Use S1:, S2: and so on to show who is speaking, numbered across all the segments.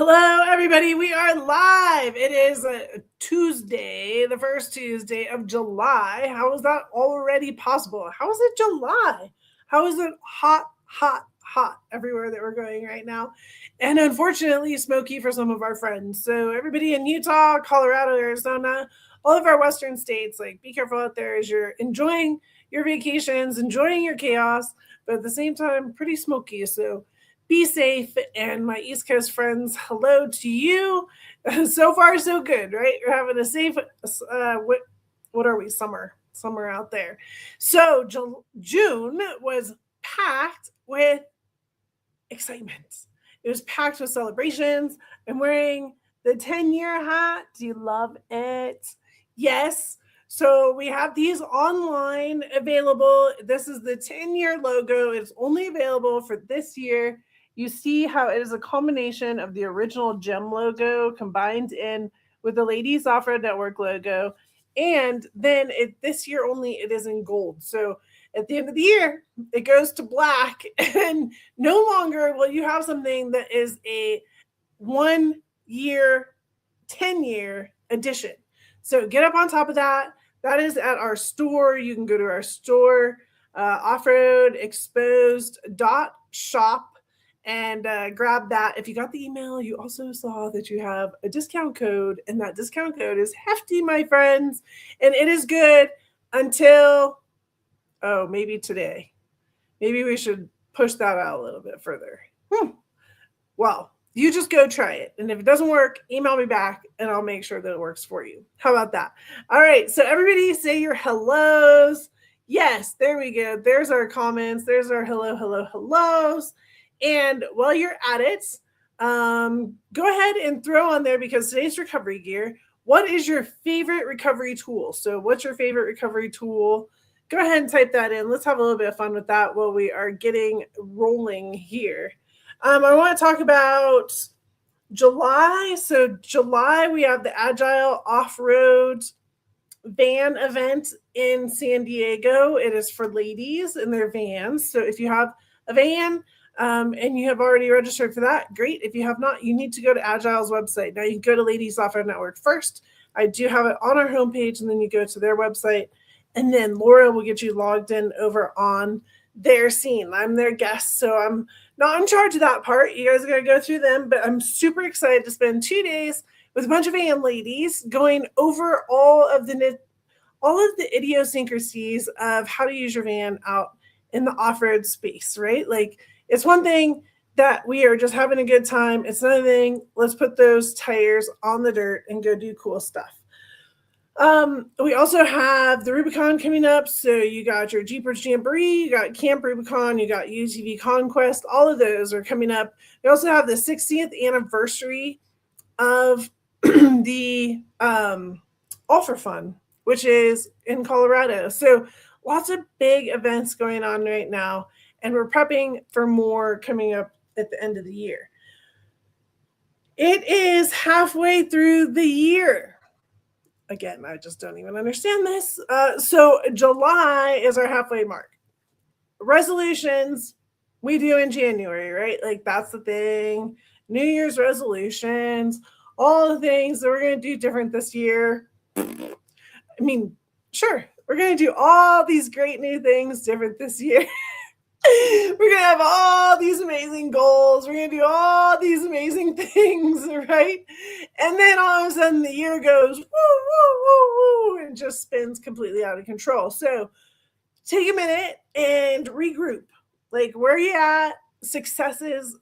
S1: Hello, everybody. We are live. It is a Tuesday, the first Tuesday of July. How is that already possible? How is it July? How is it hot, hot, hot everywhere that we're going right now? And unfortunately, smoky for some of our friends. So, everybody in Utah, Colorado, Arizona, all of our Western states, like, be careful out there as you're enjoying your vacations, enjoying your chaos, but at the same time, pretty smoky. So, be safe. And my East Coast friends, hello to you. So far, so good, right? You're having a safe, what are we? Summer out there. So June was packed with excitement. It was packed with celebrations. I'm wearing the 10-year hat. Do you love it? Yes. So we have these online available. This is the 10-year logo. It's only available for this year. You see how it is a combination of the original GEM logo combined in with the Ladies Off Road Network logo. And then this year only it is in gold. So at the end of the year, it goes to black, and no longer will you have something that is a 1 year, 10-year edition. So get up on top of that. That is at our store. You can go to our store, offroadexposed.shop, and grab that. If you got the email, you also saw that you have a discount code, and that discount code is hefty, my friends, and it is good until maybe today. Maybe we should push that out a little bit further. Well, you just go try it. And if it doesn't work, email me back and I'll make sure that it works for you. How about that? All right. So everybody say your hellos. Yes, there we go. There's our comments. There's our hellos. And while you're at it, go ahead and throw on there, because today's recovery gear. What is your favorite recovery tool? So what's your favorite recovery tool? Go ahead and type that in. Let's have a little bit of fun with that while we are getting rolling here. I want to talk about July. So July, we have the Agile Off-Road van event in San Diego. It is for ladies in their vans. So if you have a van and you have already registered for that, great. If you have not, you need to go to Agile's website. Now you can go to Ladies Off-Road Network first. I do have it on our homepage, and then you go to their website. And then Laura will get you logged in over on their scene. I'm their guest, so I'm not in charge of that part. You guys are going to go through them, but I'm super excited to spend 2 days with a bunch of van ladies going over all of the idiosyncrasies of how to use your van out in the off-road space, right? Like, it's one thing that we are just having a good time. It's another thing, let's put those tires on the dirt and go do cool stuff. We also have the Rubicon coming up. So you got your Jeepers Jamboree, you got Camp Rubicon, you got UTV Conquest. All of those are coming up. We also have the 60th anniversary of the All for Fun, which is in Colorado. So lots of big events going on right now, and we're prepping for more coming up at the end of the year. It is halfway through the year. Again, I just don't even understand this. So July is our halfway mark. Resolutions we do in January, right? Like, that's the thing. New Year's resolutions, all the things that we're going to do different this year. I mean, sure, we're going to do all these great new things different this year. We're going to have all these amazing goals. We're going to do all these amazing things, right? And then all of a sudden the year goes, woo, woo, woo, woo, and just spins completely out of control. So take a minute and regroup. Like, where are you at? Successes,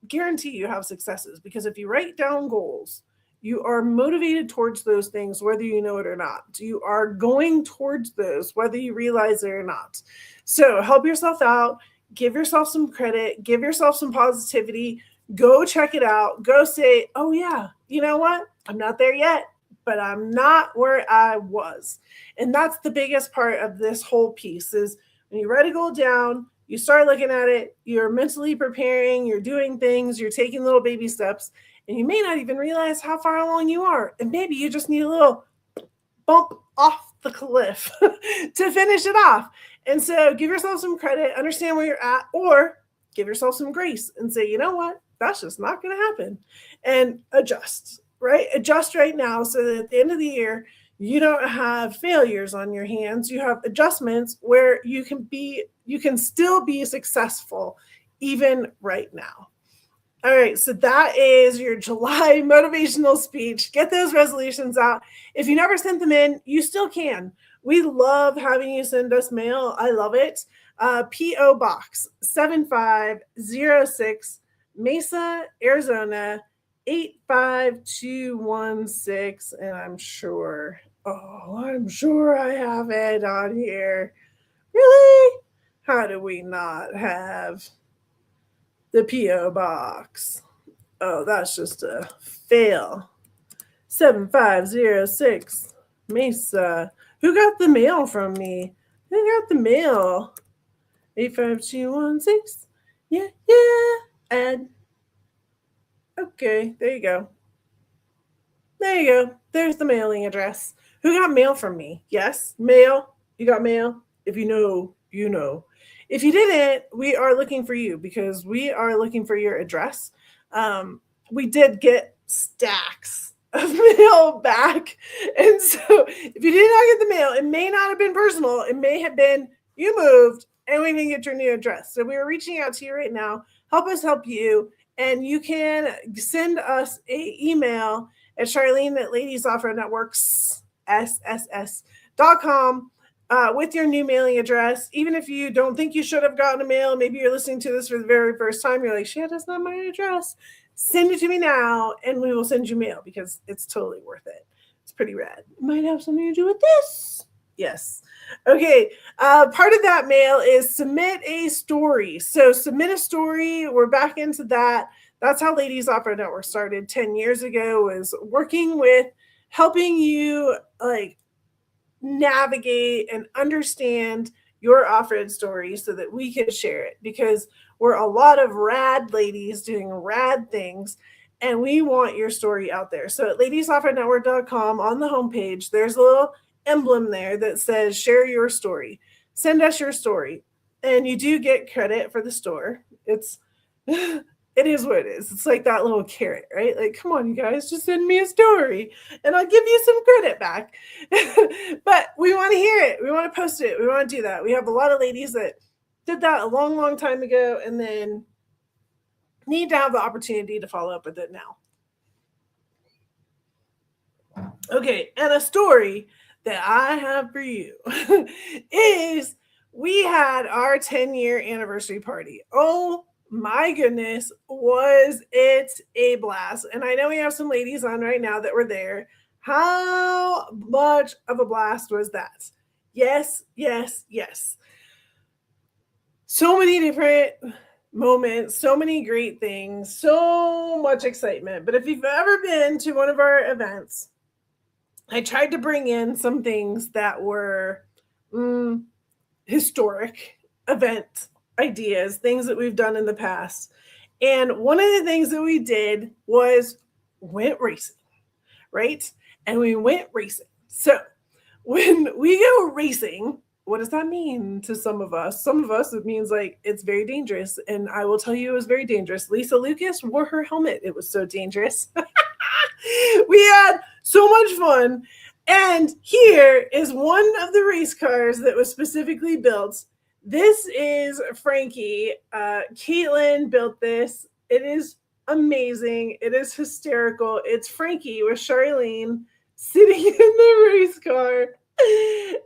S1: guarantee you have successes, because if you write down goals, you are motivated towards those things, whether you know it or not. You are going towards those, whether you realize it or not. So help yourself out, give yourself some credit, give yourself some positivity, go check it out, go say, oh yeah, you know what? I'm not there yet, but I'm not where I was. And that's the biggest part of this whole piece is when you write a goal down, you start looking at it, you're mentally preparing, you're doing things, you're taking little baby steps, and you may not even realize how far along you are. And maybe you just need a little bump off the cliff to finish it off. And so give yourself some credit, understand where you're at, or give yourself some grace and say, you know what? that's just not going to happen. And adjust, right? Adjust right now so that at the end of the year, you don't have failures on your hands. You have adjustments where you can still be successful even right now. All right, so that is your July motivational speech. Get those resolutions out. If you never sent them in, you still can. We love having you send us mail. I love it. P.O. Box 7506, Mesa, Arizona 85216. And I'm sure I have it on here. Really? How do we not have the P.O. Box? Oh, that's just a fail. 7506, Mesa. Who got the mail from me? Who got the mail? 85216. Yeah. And okay, there you go. There's the mailing address. Who got mail from me? Yes, mail. You got mail? If you know, you know. If you didn't, we are looking for you because we are looking for your address. We did get stacks of mail back. And so if you did not get the mail, it may not have been personal. It may have been you moved and we didn't get your new address. So we are reaching out to you right now. Help us help you. And you can send us an email at Charlene at Ladies Off-Road Networks, SSS.com. With your new mailing address. Even if you don't think you should have gotten a mail, maybe you're listening to this for the very first time, you're like, shit, that's not my address. Send it to me now and we will send you mail because it's totally worth it. It's pretty rad. It might have something to do with this. Yes. Okay. Part of that mail is submit a story. So submit a story. We're back into that. That's how Ladies Off-Road Network started 10 years ago, was working with helping you navigate and understand your off-road story so that we can share it, because we're a lot of rad ladies doing rad things and we want your story out there. So at ladiesoffroadnetwork.com on the homepage, there's a little emblem there that says share your story. Send us your story. And you do get credit for the store. It is what it is. It's like that little carrot, right? Like, come on, you guys, just send me a story and I'll give you some credit back. But we want to hear it. We want to post it. We want to do that. We have a lot of ladies that did that a long, long time ago and then need to have the opportunity to follow up with it now. Okay, and a story that I have for you is we had our 10-year anniversary party. Oh, my goodness, was it a blast. And I know we have some ladies on right now that were there. How much of a blast was that? Yes. So many different moments, so many great things, so much excitement. But if you've ever been to one of our events, I tried to bring in some things that were historic event ideas, things that we've done in the past. And one of the things that we did was went racing, right? And we went racing. So when we go racing, what does that mean to some of us? Some of us, it means like it's very dangerous. And I will tell you, it was very dangerous. Lisa Lucas wore her helmet. It was so dangerous. We had so much fun. And here is one of the race cars that was specifically built. This is Frankie. Caitlin built this. It is amazing. It is hysterical. It's Frankie with Charlene sitting in the race car.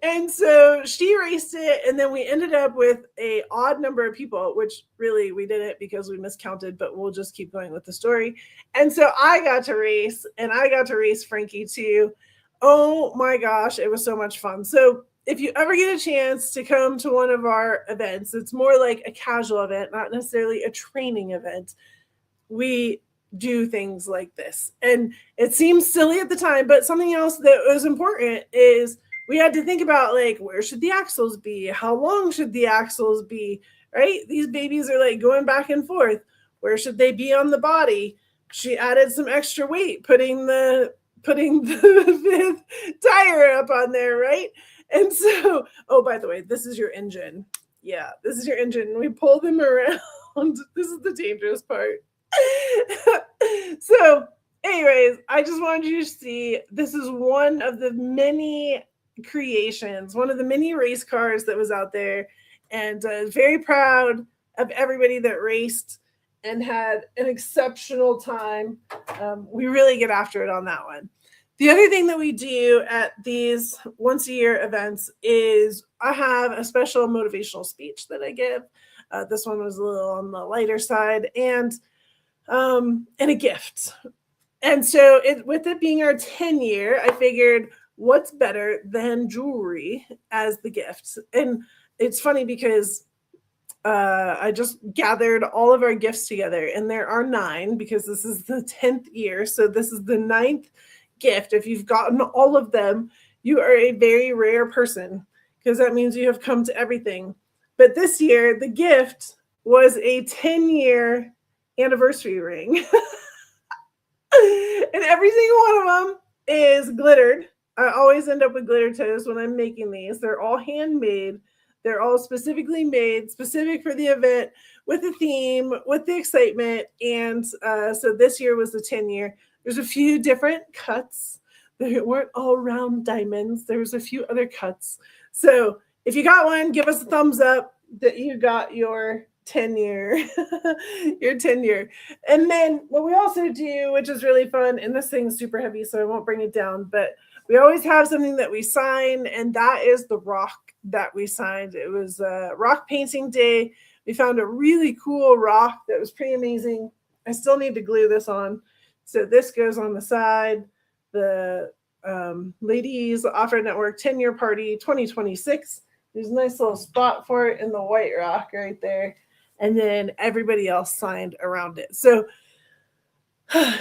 S1: And so she raced it, and then we ended up with an odd number of people, which really we didn't because we miscounted, but we'll just keep going with the story. And so I got to race, and I got to race Frankie too. Oh my gosh, it was so much fun. So if you ever get a chance to come to one of our events, it's more like a casual event, not necessarily a training event. We do things like this. And it seems silly at the time, but something else that was important is we had to think about, like, where should the axles be? How long should the axles be? Right? These babies are like going back and forth. Where should they be on the body? She added some extra weight, putting the fifth tire up on there, right? And so, oh, by the way, this is your engine. Yeah, this is your engine. We pull them around. This is the dangerous part. So, anyways, I just wanted you to see this is one of the many creations, one of the many race cars that was out there, and very proud of everybody that raced and had an exceptional time. We really get after it on that one. The other thing that we do at these once a year events is I have a special motivational speech that I give. This one was a little on the lighter side, and a gift. And so, with it being our 10 year, I figured what's better than jewelry as the gift. And it's funny because I just gathered all of our gifts together, and there are 9 because this is the 10th year. So this is the 9th gift. If you've gotten all of them, you are a very rare person because that means you have come to everything. But this year, the gift was a 10-year anniversary ring. And every single one of them is glittered. I always end up with glitter toes when I'm making these. They're all handmade. They're all specifically made, specific for the event, with the theme, with the excitement. And so this year was the 10 year. There's a few different cuts. They weren't all round diamonds. There's a few other cuts. So if you got one, give us a thumbs up that you got your 10 year, your 10 year. And then what we also do, which is really fun, and this thing's super heavy, so I won't bring it down, but we always have something that we sign, and that is the rock that we signed. It was rock painting day. We found a really cool rock that was pretty amazing. I still need to glue this on. So this goes on the side. The Ladies Off-Road Network 10-year party 2026. There's a nice little spot for it in the white rock right there. And then everybody else signed around it. So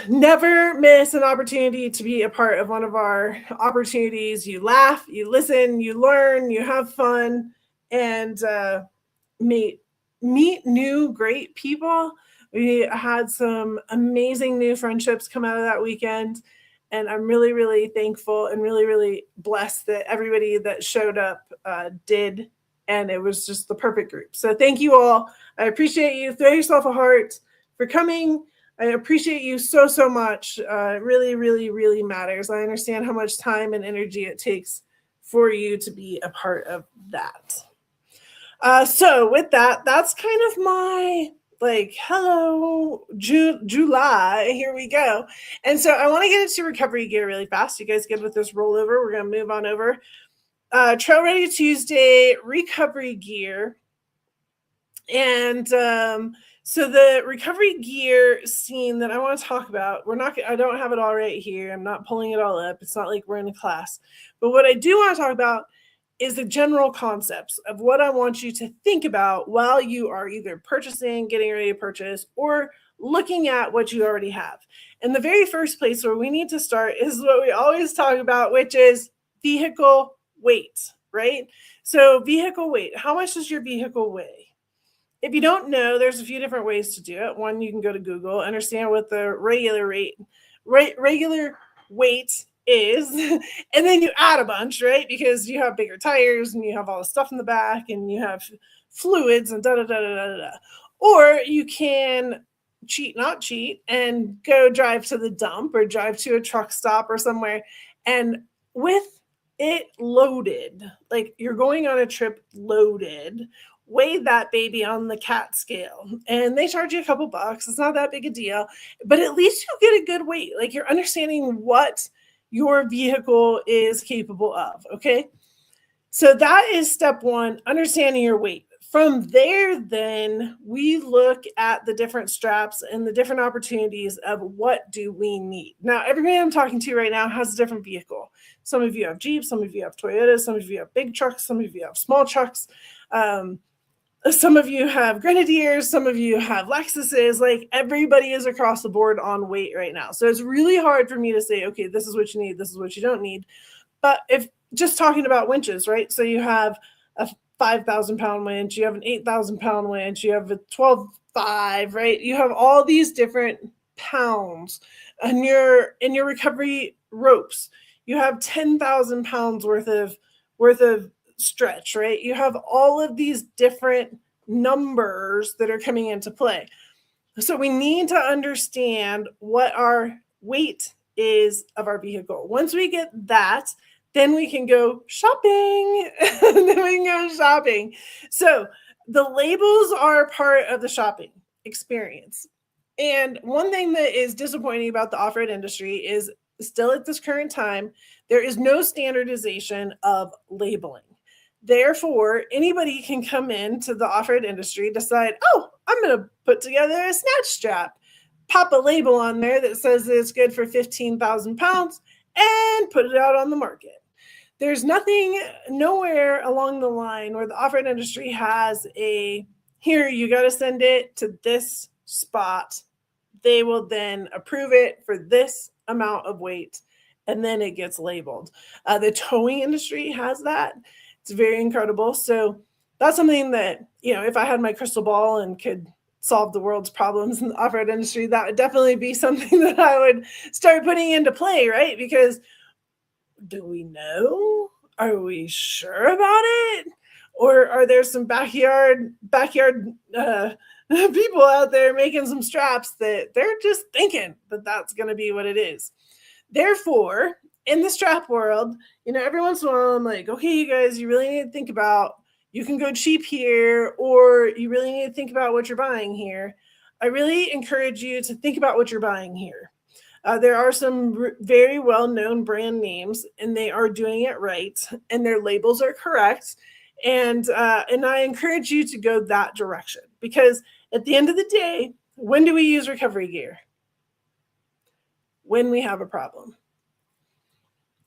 S1: never miss an opportunity to be a part of one of our opportunities. You laugh, you listen, you learn, you have fun, and meet new great people. We had some amazing new friendships come out of that weekend. And I'm really, really thankful and really, really blessed that everybody that showed up did. And it was just the perfect group. So thank you all. I appreciate you. Throw yourself a heart for coming. I appreciate you so, so much. It really, really, really matters. I understand how much time and energy it takes for you to be a part of that. So with that, that's kind of my hello, July, here we go. And so I want to get into recovery gear really fast. You guys good with this rollover? We're going to move on over. Trail Ready Tuesday, recovery gear. And so the recovery gear scene that I want to talk about, I don't have it all right here. I'm not pulling it all up. It's not like we're in a class. But what I do want to talk about is the general concepts of what I want you to think about while you are either purchasing, getting ready to purchase, or looking at what you already have. And the very first place where we need to start is what we always talk about, which is vehicle weight, right? So vehicle weight, how much does your vehicle weigh? If you don't know, there's a few different ways to do it. One, you can go to Google, understand what the regular weight is, and then you add a bunch, right? Because you have bigger tires and you have all the stuff in the back and you have fluids and da-da-da-da-da-da. Or you can not cheat, and go drive to the dump or drive to a truck stop or somewhere. And with it loaded, like you're going on a trip loaded, weigh that baby on the CAT scale, and they charge you a couple bucks. It's not that big a deal, but at least you get a good weight. Like you're understanding what your vehicle is capable of. Okay. So that is step one, understanding your weight. From there, then we look at the different straps and the different opportunities of what do we need. Now, everybody I'm talking to right now has a different vehicle. Some of you have Jeeps, some of you have Toyotas, some of you have big trucks, some of you have small trucks. Some of you have Grenadiers, some of you have Lexuses. Like everybody is across the board on weight right now. So it's really hard for me to say, okay, this is what you need, this is what you don't need. But if just talking about winches, right? So you have a 5,000 pound winch, you have an 8,000 pound winch, you have a 12.5, right? You have all these different pounds. And in your recovery ropes, you have 10,000 pounds worth of stretch, right? You have all of these different numbers that are coming into play. So we need to understand what our weight is of our vehicle. Once we get that, then we can go shopping. Then we can go shopping. So the labels are part of the shopping experience. And one thing that is disappointing about the off-road industry is still at this current time, there is no standardization of labeling. Therefore, anybody can come into the off-road industry, decide, oh, I'm going to put together a snatch strap, pop a label on there that says that it's good for 15,000 pounds, and put it out on the market. There's nothing, nowhere along the line where the off-road industry has a, here, you got to send it to this spot. They will then approve it for this amount of weight, and then it gets labeled. The towing industry has that. It's very incredible. So that's something that, if I had my crystal ball and could solve the world's problems in the off-road industry, that would definitely be something that I would start putting into play, right? Because do we know? Are we sure about it? Or are there some backyard people out there making some straps that they're just thinking that that's going to be what it is? Therefore, in the strap world, every once in a while I'm like, okay, you guys, you really need to think about, you can go cheap here, or you really need to think about what you're buying here. I really encourage you to think about what you're buying here. There are some very well-known brand names, and they are doing it right, and their labels are correct. And I encourage you to go that direction, because at the end of the day, when do we use recovery gear? When we have a problem.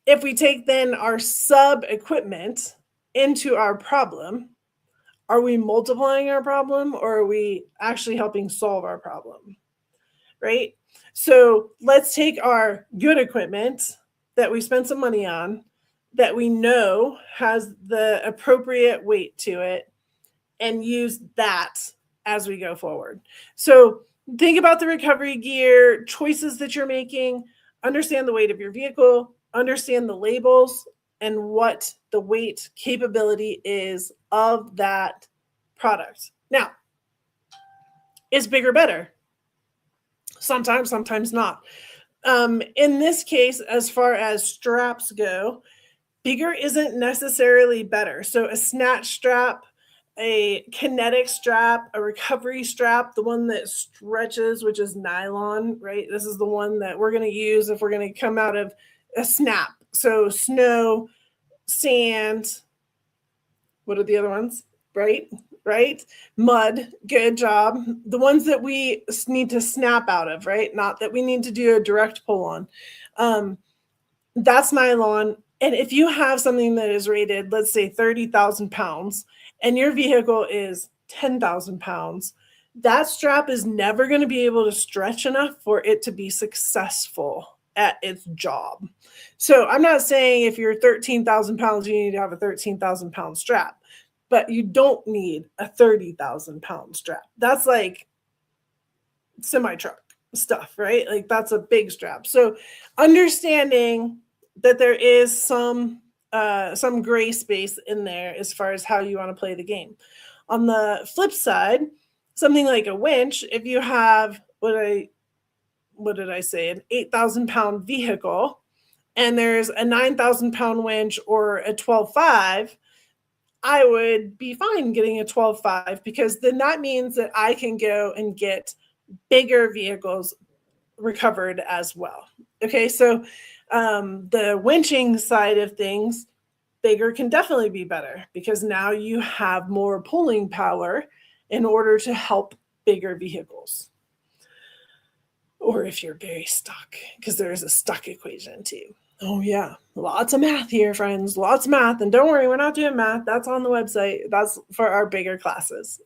S1: If we take then our sub equipment into our problem, are we multiplying our problem, or are we actually helping solve our problem? Right? So let's take our good equipment that we spent some money on, that we know has the appropriate weight to it, and use that as we go forward. So think about the recovery gear choices that you're making, understand the weight of your vehicle, understand the labels, and what the weight capability is of that product. Now, is bigger better? Sometimes, sometimes not. In this case, as far as straps go, bigger isn't necessarily better. So a snatch strap, a kinetic strap, a recovery strap, the one that stretches, which is nylon, right? This is the one that we're going to use if we're going to come out of a snap. So snow, sand, what are the other ones? Right? Mud, good job. The ones that we need to snap out of, right? Not that we need to do a direct pull on. That's nylon. And if you have something that is rated, let's say 30,000 pounds, and your vehicle is 10,000 pounds, that strap is never going to be able to stretch enough for it to be successful at its job. So I'm not saying if you're 13,000 pounds, you need to have a 13,000 pound strap, but you don't need a 30,000 pound strap. That's like semi-truck stuff, right? Like that's a big strap. So understanding that there is some gray space in there as far as how you want to play the game. On the flip side, something like a winch, if you have what did I say, an 8,000 pound vehicle, and there's a 9,000 pound winch or a 12.5, I would be fine getting a 12.5, because then that means that I can go and get bigger vehicles recovered as well. Okay, so the winching side of things, bigger can definitely be better, because now you have more pulling power in order to help bigger vehicles. Or if you're very stuck, because there is a stuck equation too. Oh yeah, lots of math here, friends, lots of math. And don't worry, we're not doing math. That's on the website. That's for our bigger classes.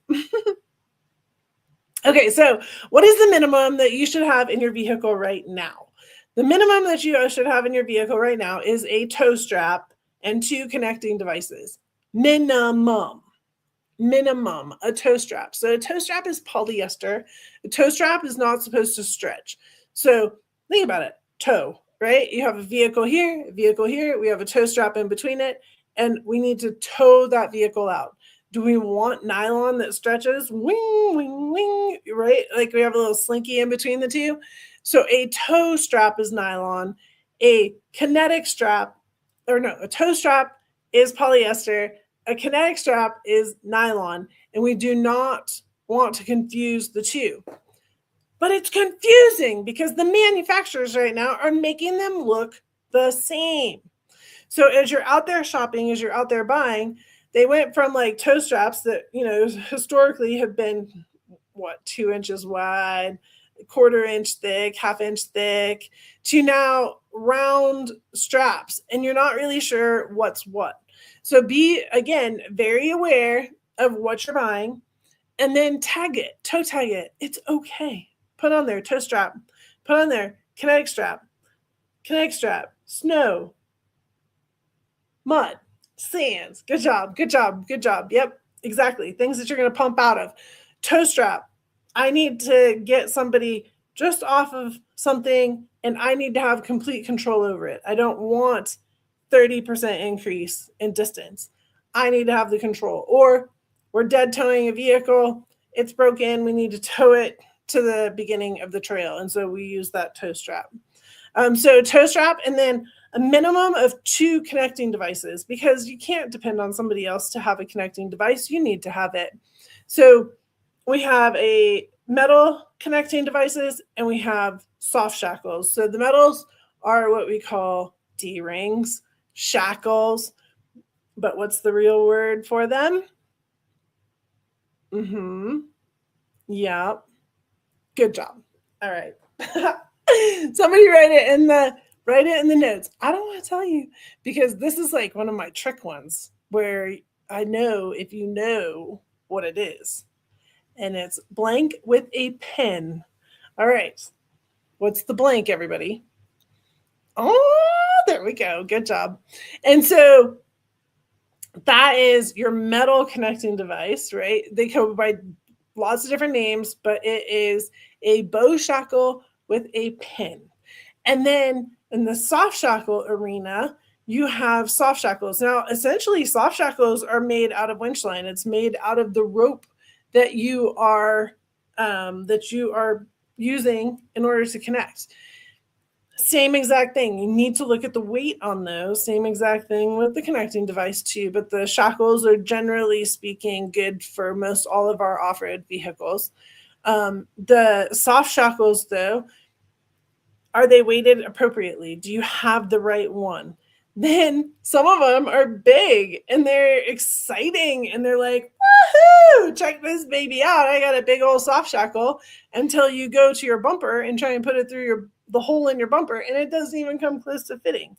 S1: Okay, so what is the minimum that you should have in your vehicle right now? The minimum that you should have in your vehicle right now is a tow strap and 2 connecting devices. Minimum, a tow strap. So a tow strap is polyester. A tow strap is not supposed to stretch. So think about it, tow, right? You have a vehicle here, we have a tow strap in between it, and we need to tow that vehicle out. Do we want nylon that stretches? Wing, wing, wing, right? Like we have a little slinky in between the two. So a toe strap is nylon. A kinetic strap, or no, a toe strap is polyester. A kinetic strap is nylon. And we do not want to confuse the two. But it's confusing because the manufacturers right now are making them look the same. So as you're out there shopping, as you're out there buying, they went from like toe straps that, historically have been 2 inches wide, a quarter inch thick, half-inch thick, to now round straps, and you're not really sure what's what. So be, again, very aware of what you're buying, and then tag it, toe tag it. It's okay. Put on there toe strap, put on there kinetic strap, snow, mud, sands. Good job, good job, good job. Yep, exactly. Things that you're going to pump out of. Toe strap. I need to get somebody just off of something and I need to have complete control over it. I don't want 30% increase in distance. I need to have the control. Or we're dead towing a vehicle. It's broken. We need to tow it to the beginning of the trail. And so we use that toe strap. So toe strap, and then a minimum of 2 connecting devices, because you can't depend on somebody else to have a connecting device. You need to have it. So we have a metal connecting devices and we have soft shackles. So the metals are what we call D-rings, shackles. But what's the real word for them? Yeah. Good job. All right. Somebody write it in the notes. I don't want to tell you because this is like one of my trick ones where I know if you know what it is. And it's blank with a pen. All right. What's the blank, everybody? Oh, there we go. Good job. And so that is your metal connecting device, right? They go by lots of different names, but it is a bow shackle with a pin. And then in the soft shackle arena, you have soft shackles. Now, essentially, soft shackles are made out of winch line. It's made out of the rope that you are using in order to connect. Same exact thing. You need to look at the weight on those. Same exact thing with the connecting device too. But the shackles are generally speaking good for most all of our off-road vehicles. The soft shackles, though, are they weighted appropriately? Do you have the right one? Then some of them are big and they're exciting and they're like, woohoo, check this baby out. I got a big old soft shackle, until you go to your bumper and try and put it through the hole in your bumper and it doesn't even come close to fitting.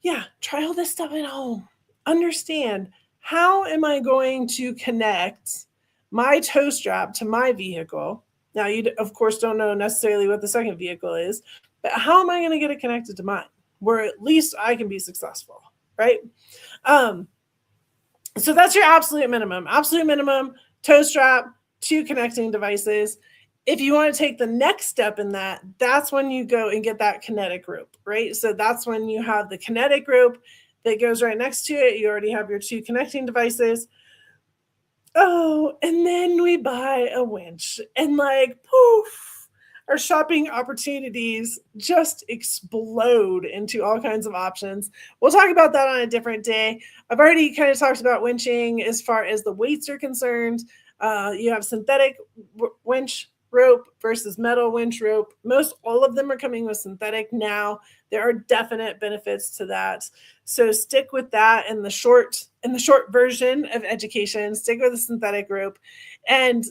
S1: Yeah, try all this stuff at home. Understand, how am I going to connect my toe strap to my vehicle? Now, you, of course, don't know necessarily what the second vehicle is, but how am I going to get it connected to mine where at least I can be successful, right? So that's your absolute minimum. Absolute minimum, toe strap, 2 connecting devices. If you want to take the next step in that, that's when you go and get that kinetic rope, right? So that's when you have the kinetic rope that goes right next to it. You already have your 2 connecting devices. Oh, and then we buy a winch and like, poof, our shopping opportunities just explode into all kinds of options. We'll talk about that on a different day. I've already kind of talked about winching as far as the weights are concerned. You have synthetic winch rope versus metal winch rope. Most all of them are coming with synthetic now. There are definite benefits to that. So stick with that in the short version of education. Stick with the synthetic rope and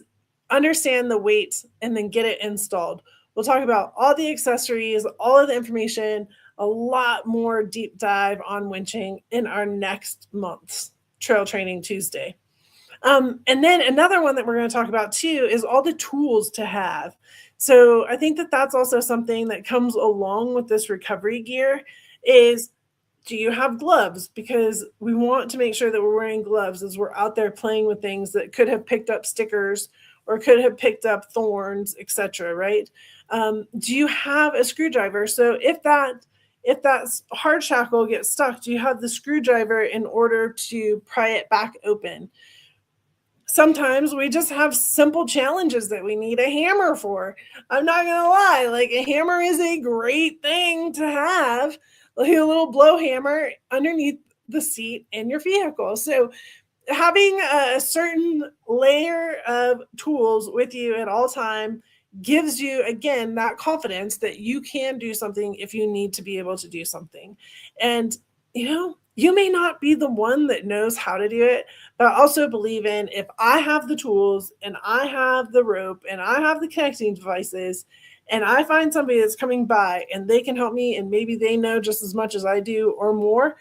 S1: understand the weight and then get it installed. We'll talk about all the accessories, all of the information, a lot more deep dive on winching in our next month's Trail Training Tuesday. And then another one that we're going to talk about too is all the tools to have. So I think that that's also something that comes along with this recovery gear is, do you have gloves? Because we want to make sure that we're wearing gloves as we're out there playing with things that could have picked up stickers or could have picked up thorns, etc. Right? Do you have a screwdriver? So if that hard shackle gets stuck, do you have the screwdriver in order to pry it back open? sometimes we just have simple challenges that we need a hammer for. I'm not gonna lie, like a hammer is a great thing to have, like a little blow hammer underneath the seat in your vehicle. So having a certain layer of tools with you at all time gives you again that confidence that you can do something if you need to be able to do something. And you may not be the one that knows how to do it, but I also believe in, if I have the tools and I have the rope and I have the connecting devices and I find somebody that's coming by and they can help me and maybe they know just as much as I do or more,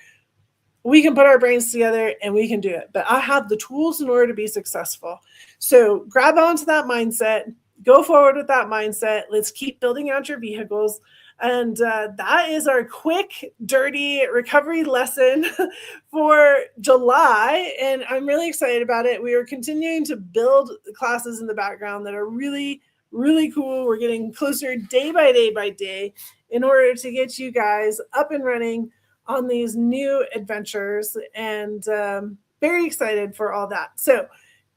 S1: we can put our brains together and we can do it. But I have the tools in order to be successful. So grab onto that mindset, go forward with that mindset. Let's keep building out your vehicles. And that is our quick, dirty recovery lesson for July. And I'm really excited about it. We are continuing to build classes in the background that are really, really cool. We're getting closer day by day by day in order to get you guys up and running on these new adventures, and very excited for all that. So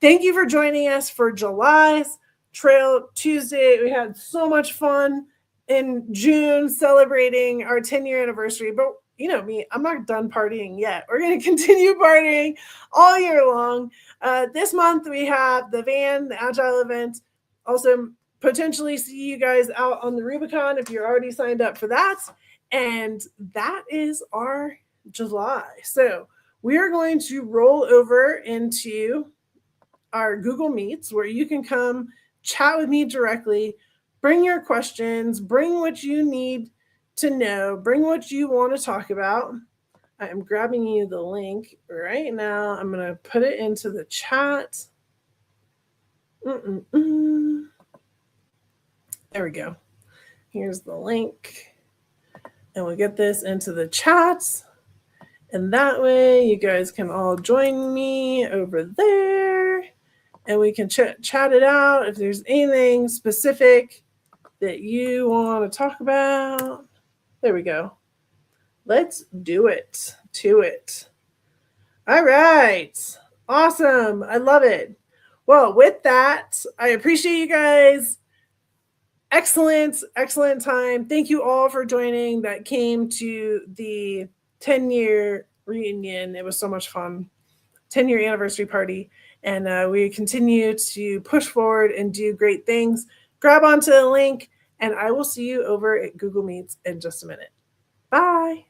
S1: thank you for joining us for July's Trail Tuesday. We had so much fun in June celebrating our 10-year anniversary, but you know me, I'm not done partying yet. We're going to continue partying all year long. This month we have the van, the Agile event. Also potentially see you guys out on the Rubicon if you're already signed up for that. And that is our July. So we are going to roll over into our Google Meets where you can come chat with me directly, bring your questions, bring what you need to know, bring what you want to talk about. I am grabbing you the link right now. I'm going to put it into the chat. There we go. Here's the link. And we'll get this into the chats. And that way you guys can all join me over there. And we can chat it out if there's anything specific that you want to talk about. There we go. Let's do it. To it. All right. Awesome. I love it. Well, with that, I appreciate you guys. Excellent time. Thank you all for joining that came to the 10-year reunion. It was so much fun. 10-year anniversary party. And we continue to push forward and do great things. Grab onto the link, and I will see you over at Google Meets in just a minute. Bye.